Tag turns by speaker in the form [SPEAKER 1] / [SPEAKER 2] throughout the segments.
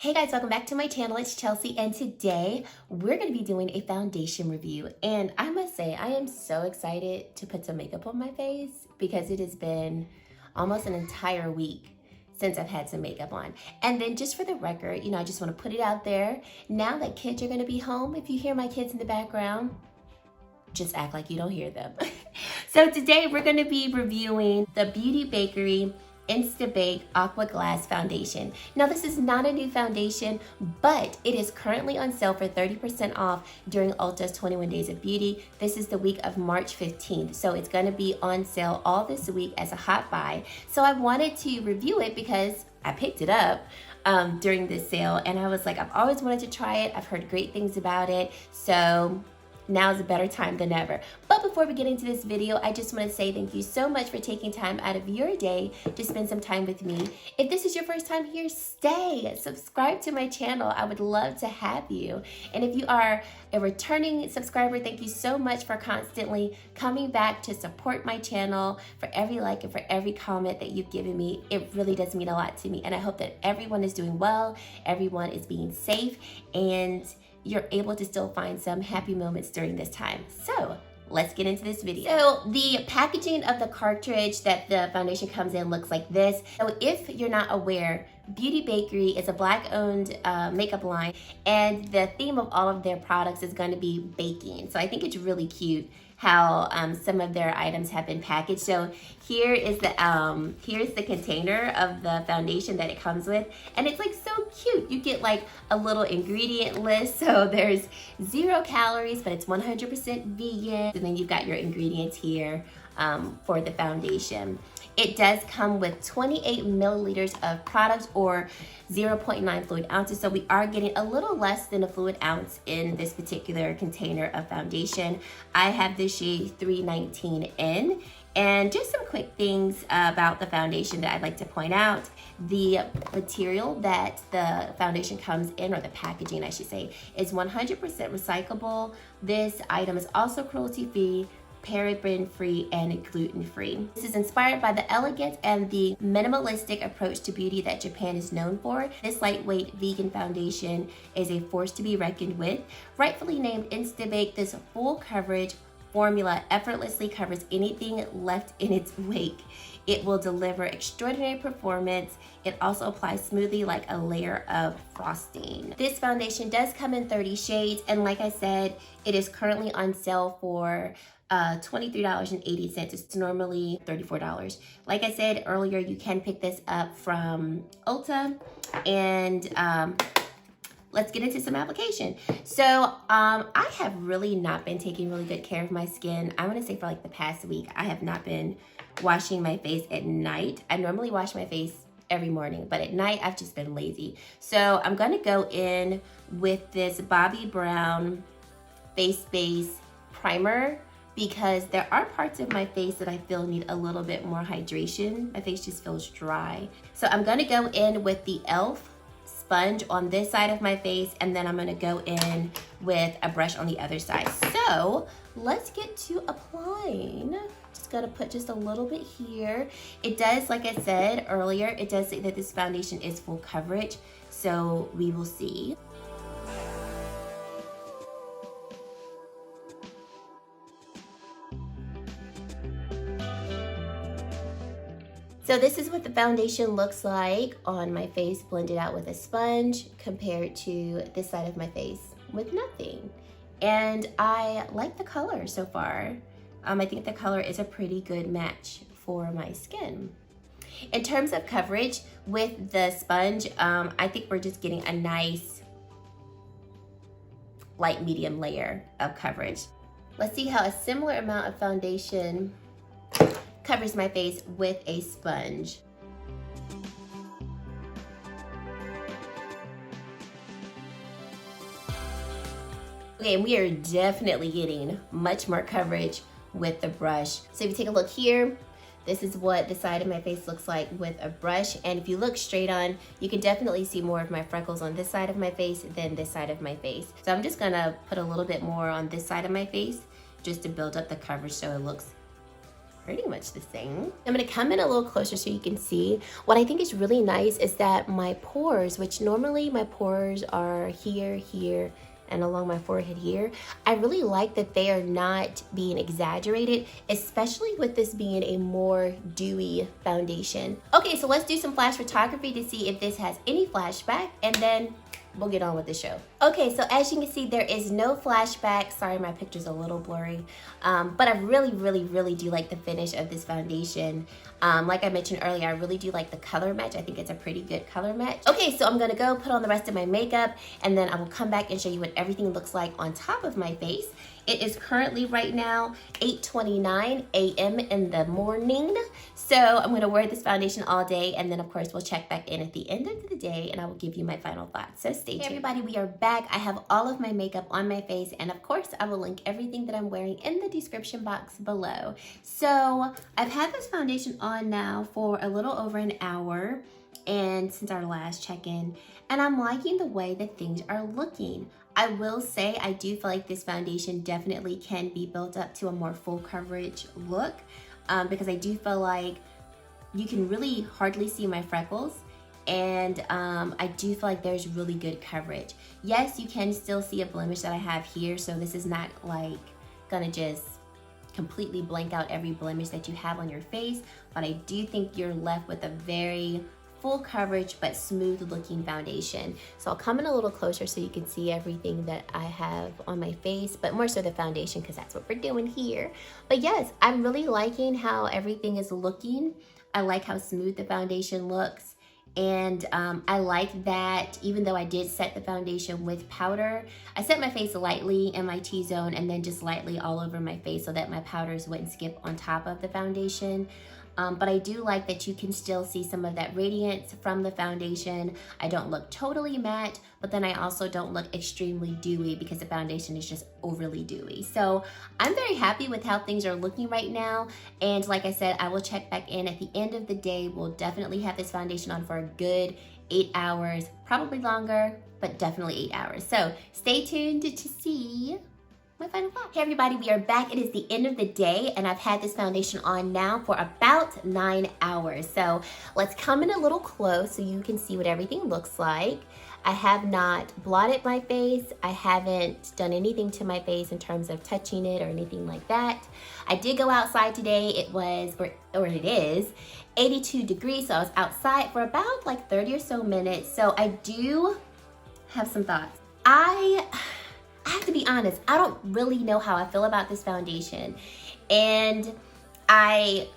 [SPEAKER 1] Hey guys, welcome back to my channel. It's Chelsea, and today we're going to be doing a foundation review. And I must say, I am so excited to put some makeup on my face because it has been almost an entire week since I've had some makeup on. And then just for the record, I just want to put it out there. Now that kids are going to be home, if you hear my kids in the background, just act like you don't hear them. So today we're going to be reviewing the Bakerie Instabake Aqua Glass Foundation. Now this is not a new foundation, but it is currently on sale for 30% off during Ulta's 21 Days of Beauty. This is the week of March 15th, so it's going to be on sale all this week as a hot buy. So I wanted to review it because I picked it up during this sale, and I was like, I've always wanted to try it. I've heard great things about it, so now is a better time than ever. But before we get into this video, I just want to say thank you so much for taking time out of your day to spend some time with me. If this is your first time here, stay. Subscribe to my channel. I would love to have you. And if you are a returning subscriber, thank you so much for constantly coming back to support my channel, for every like and for every comment that you've given me. It really does mean a lot to me. And I hope that everyone is doing well, everyone is being safe, and you're able to still find some happy moments during this time. So let's get into this video. So the packaging of the cartridge that the foundation comes in looks like this. So if you're not aware, Beauty Bakerie is a Black-owned makeup line, and the theme of all of their products is going to be baking. So I think it's really cute how some of their items have been packaged. So here is the here's the container of the foundation that it comes with, and it's like so cute. You get like a little ingredient list. So there's 0 calories, but it's 100% vegan. And then you've got your ingredients here for the foundation. It does come with 28 milliliters of product, or 0.9 fluid ounces. So we are getting a little less than a fluid ounce in this particular container of foundation. I have the shade 319N. And just some quick things about the foundation that I'd like to point out. The material that the foundation comes in, or the packaging I should say, is 100% recyclable. This item is also cruelty-free, paraben-free, and gluten-free. This is inspired by the elegant and the minimalistic approach to beauty that Japan is known for. This lightweight vegan foundation is a force to be reckoned with. Rightfully named Instabake, this full coverage formula effortlessly covers anything left in its wake. It will deliver extraordinary performance. It also applies smoothly like a layer of frosting. This foundation does come in 30 shades, and like I said, it is currently on sale for $23.80. It's normally $34. Like I said earlier, you can pick this up from Ulta, and let's get into some application. So I have really not been taking really good care of my skin. I want to say for like the past week, I have not been washing my face at night. I normally wash my face every morning, but at night I've just been lazy. So I'm going to go in with this Bobbi Brown Face Base Primer, because there are parts of my face that I feel need a little bit more hydration. My face just feels dry. So I'm going to go in with the e.l.f. sponge on this side of my face, and then I'm going to go in with a brush on the other side. So let's get to applying. Just going to put just a little bit here. It does, like I said earlier, it does say that this foundation is full coverage, so we will see. So this is what the foundation looks like on my face, blended out with a sponge, compared to this side of my face with nothing. And I like the color so far. I think the color is a pretty good match for my skin. In terms of coverage with the sponge, I think we're just getting a nice light medium layer of coverage. Let's see how a similar amount of foundation covers my face with a sponge. Okay, and we are definitely getting much more coverage with the brush. So if you take a look here, this is what the side of my face looks like with a brush. And if you look straight on, you can definitely see more of my freckles on this side of my face than this side of my face. So I'm just gonna put a little bit more on this side of my face just to build up the coverage so it looks pretty much the same. I'm gonna come in a little closer so you can see. What I think is really nice is that my pores, which normally my pores are here, here, and along my forehead here, I really like that they are not being exaggerated, especially with this being a more dewy foundation. Okay, so let's do some flash photography to see if this has any flashback, and then we'll get on with the show. Okay, so as you can see, there is no flashback. Sorry, my picture's a little blurry, but I really do like the finish of this foundation. Like I mentioned earlier, I really do like the color match. I think it's a pretty good color match. Okay, so I'm gonna go put on the rest of my makeup, and then I will come back and show you what everything looks like on top of my face. It is currently right now 8:29 a.m. in the morning. So I'm gonna wear this foundation all day, and then of course we'll check back in at the end of the day and I will give you my final thoughts. So stay tuned. Hey everybody, we are back. I have all of my makeup on my face, and of course I will link everything that I'm wearing in the description box below. So I've had this foundation on now for a little over an hour, and since our last check-in, and I'm liking the way that things are looking. I will say I do feel like this foundation definitely can be built up to a more full coverage look, because I do feel like you can really hardly see my freckles, and I do feel like there's really good coverage. Yes, you can still see a blemish that I have here, so this is not like gonna just completely blank out every blemish that you have on your face, but I do think you're left with a very full coverage but smooth looking foundation. So I'll come in a little closer so you can see everything that I have on my face, but more so the foundation because that's what we're doing here. But yes, I'm really liking how everything is looking. I like how smooth the foundation looks, and I like that even though I did set the foundation with powder, I set my face lightly in my T-zone and then just lightly all over my face so that my powders wouldn't skip on top of the foundation. But I do like that you can still see some of that radiance from the foundation. I don't look totally matte, but then I also don't look extremely dewy because the foundation is just overly dewy. So I'm very happy with how things are looking right now. And like I said, I will check back in at the end of the day. We'll definitely have this foundation on for a good 8 hours, probably longer, but definitely 8 hours. So stay tuned to see my final thought. Hey everybody, we are back. It is the end of the day, and I've had this foundation on now for about 9 hours. So let's come in a little close so you can see what everything looks like. I have not blotted my face. I haven't done anything to my face in terms of touching it or anything like that. I did go outside today. It was, or it is, 82 degrees. So I was outside for about like 30 or so minutes. So I do have some thoughts. I have to be honest, I don't really know how I feel about this foundation, and I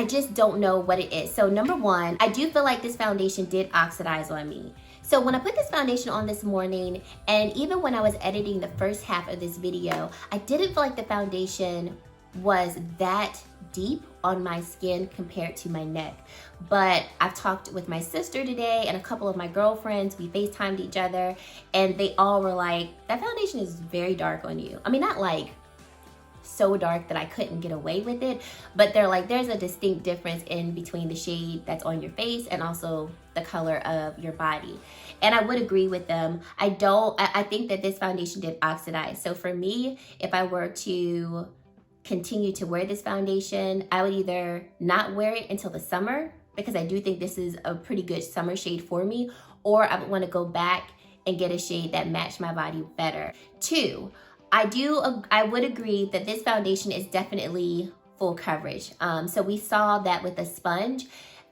[SPEAKER 1] just don't know what it is. So number one, I do feel like this foundation did oxidize on me. So when I put this foundation on this morning, and even when I was editing the first half of this video, I didn't feel like the foundation was that deep on my skin compared to my neck. But I've talked with my sister today and a couple of my girlfriends. We FaceTimed each other, and they all were like, that foundation is very dark on you. I mean, not like so dark that I couldn't get away with it, but they're like, there's a distinct difference in between the shade that's on your face and also the color of your body. And I would agree with them. I think that this foundation did oxidize. So for me, if I were to continue to wear this foundation, I would either not wear it until the summer, because I do think this is a pretty good summer shade for me, or I would want to go back and get a shade that matched my body better. Two, I would agree that this foundation is definitely full coverage. So we saw that with the sponge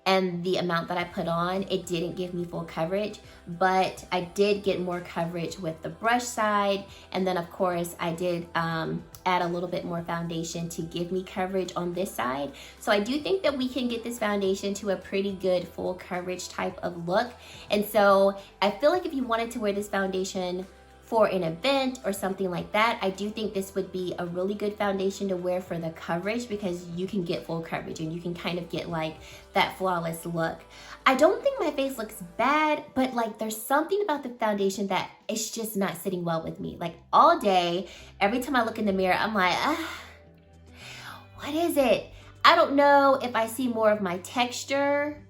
[SPEAKER 1] and the amount that I put on, it didn't give me full coverage, but I did get more coverage with the brush side. And then of course I did add a little bit more foundation to give me coverage on this side. So I do think that we can get this foundation to a pretty good full coverage type of look. And so I feel like if you wanted to wear this foundation for an event or something like that, I do think this would be a really good foundation to wear for the coverage, because you can get full coverage and you can kind of get like that flawless look. I don't think my face looks bad, but like there's something about the foundation that it's just not sitting well with me. Like all day, every time I look in the mirror, I'm like, what is it? I don't know if I see more of my texture,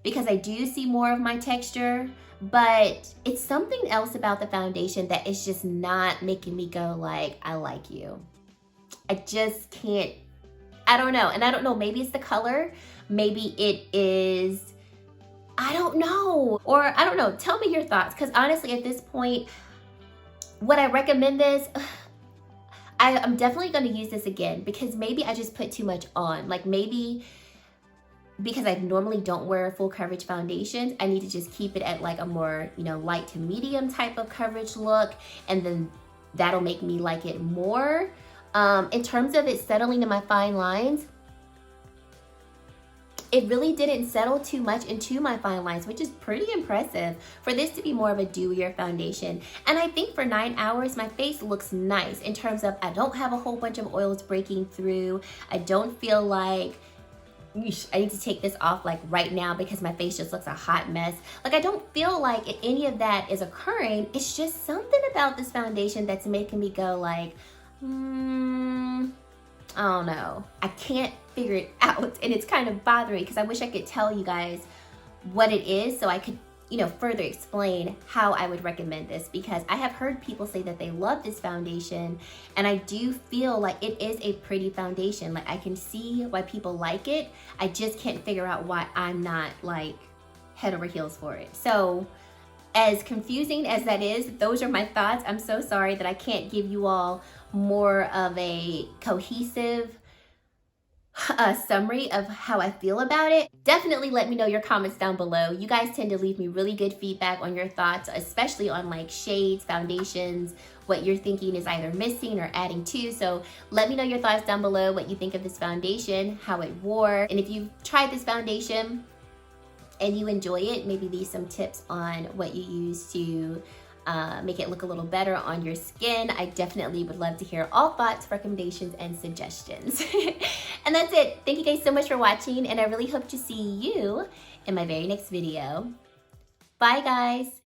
[SPEAKER 1] because I do see more of my texture, but it's something else about the foundation that is just not making me go like, I like you. I just can't I don't know. And I don't know, maybe it's the color. Maybe it is, I don't know. Or I don't know, tell me your thoughts. Because honestly, at this point, would I recommend this? I'm definitely going to use this again because maybe I just put too much on. Like maybe because I normally don't wear full coverage foundations, I need to just keep it at like a more, you know, light to medium type of coverage look. And then that'll make me like it more. In terms of it settling in my fine lines, it really didn't settle too much into my fine lines, which is pretty impressive for this to be more of a dewier foundation. And I think for 9 hours, my face looks nice in terms of I don't have a whole bunch of oils breaking through. I don't feel like I need to take this off like right now because my face just looks a hot mess. Like I don't feel like any of that is occurring. It's just something about this foundation that's making me go like, I don't know. I can't figure it out and it's kind of bothering because I wish I could tell you guys what it is so I could, you know, further explain how I would recommend this because I have heard people say that they love this foundation and I do feel like it is a pretty foundation. Like I can see why people like it. I just can't figure out why I'm not like head over heels for it. So as confusing as that is, those are my thoughts. I'm so sorry that I can't give you all more of a cohesive summary of how I feel about it. Definitely let me know your comments down below. You guys tend to leave me really good feedback on your thoughts, especially on like shades, foundations, what you're thinking is either missing or adding to. So let me know your thoughts down below, what you think of this foundation, how it wore, and if you've tried this foundation and you enjoy it, maybe leave some tips on what you use to make it look a little better on your skin. I definitely would love to hear all thoughts, recommendations, and suggestions. And that's it. Thank you guys so much for watching, and I really hope to see you in my very next video. Bye, guys.